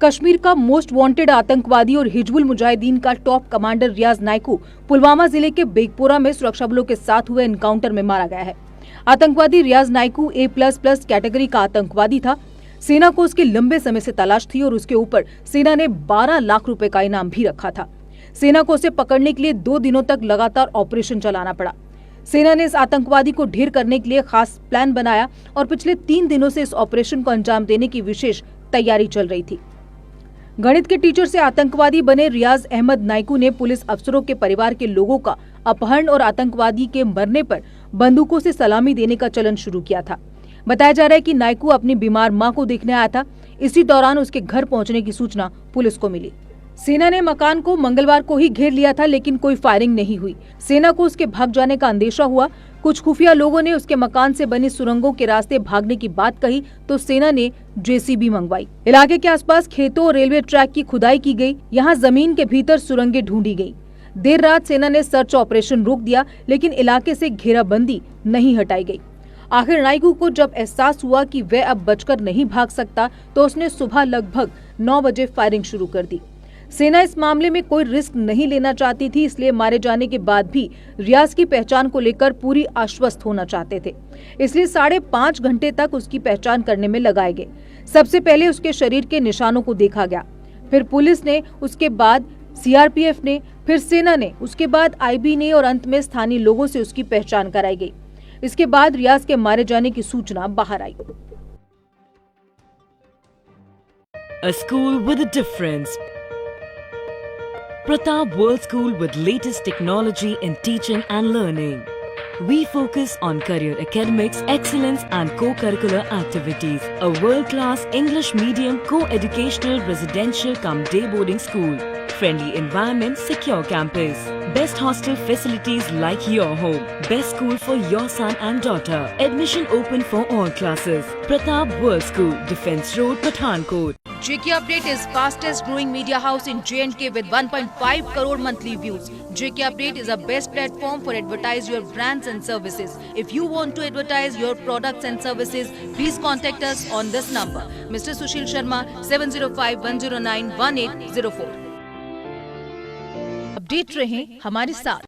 कश्मीर का most wanted आतंकवादी और हिजबुल मुजाहिदीन का टॉप कमांडर रियाज नाइकू पुलवामा जिले के बेगपोरा में सुरक्षा बलों के साथ हुए एनकाउंटर में मारा गया है। आतंकवादी रियाज नाइकू A++ कैटेगरी का आतंकवादी था। सेना को उसके लंबे समय से तलाश थी और उसके ऊपर सेना ने 12 लाख रुपए का इनाम भी रखा था। सेना को उसे पकड़ने के लिए 2 दिनों तक लगातार ऑपरेशन चलाना पड़ा। सेना ने इस आतंकवादी को ढेर करने के लिए खास प्लान बनाया और पिछले 3 दिनों से इस ऑपरेशन को अंजाम देने की विशेष तैयारी चल रही थी। गणित के टीचर से आतंकवादी बने रियाज अहमद नाइकू ने पुलिस अफसरों के परिवार के लोगों का अपहरण और आतंकवादी के मरने पर बंदूकों से सलामी देने का चलन शुरू किया था। बताया जा रहा है कि नाइकू अपनी बीमार मां को देखने आया था। इसी दौरान उसके घर पहुंचने की सूचना पुलिस को मिली। सेना ने मकान को मंगलवार को ही घेर लिया था, लेकिन कोई फायरिंग नहीं हुई। सेना को उसके भाग जाने का अंदेशा हुआ। कुछ खुफिया लोगों ने उसके मकान से बनी सुरंगों के रास्ते भागने की बात कही तो सेना ने JCB मंगवाई। इलाके के आसपास खेतों और रेलवे ट्रैक की खुदाई की गई। यहाँ जमीन के भीतर सुरंगें ढूंढी गई। देर रात सेना ने सर्च ऑपरेशन रोक दिया, लेकिन इलाके से घेराबंदी नहीं हटाई गई। आखिर नाइकू को जब एहसास हुआ कि वह अब बचकर नहीं भाग सकता, तो उसने सुबह लगभग 9 बजे फायरिंग शुरू कर दी। सेना इस मामले में कोई रिस्क नहीं लेना चाहती थी, इसलिए मारे जाने के बाद भी रियाज की पहचान को लेकर पूरी आश्वस्त होना चाहते थे। इसलिए 5.5 घंटे तक उसकी पहचान करने में लगाए गए। सबसे पहले उसके शरीर के निशानों को देखा गया, फिर पुलिस ने, उसके बाद CRPF ने, फिर सेना ने, उसके बाद IB ने और अंत में स्थानीय लोगों से उसकी पहचान कराई गई। इसके बाद रियाज के मारे जाने की सूचना बाहर आई। A school with a difference. Pratap World School with latest technology in teaching and learning. We focus on career academics, excellence and co-curricular activities. A world-class English medium co-educational residential cum day boarding school. Friendly environment, secure campus. Best hostel facilities like your home. Best school for your son and daughter. Admission open for all classes. Pratap World School, Defence Road, Pathankot. JK Update is fastest growing media house in J&K with 1.5 crore monthly views. JK Update is a best platform for advertise your brands and services. If you want to advertise your products and services, please contact us on this number. Mr. Sushil Sharma, 705-109-1804. Update रहें हमारे साथ।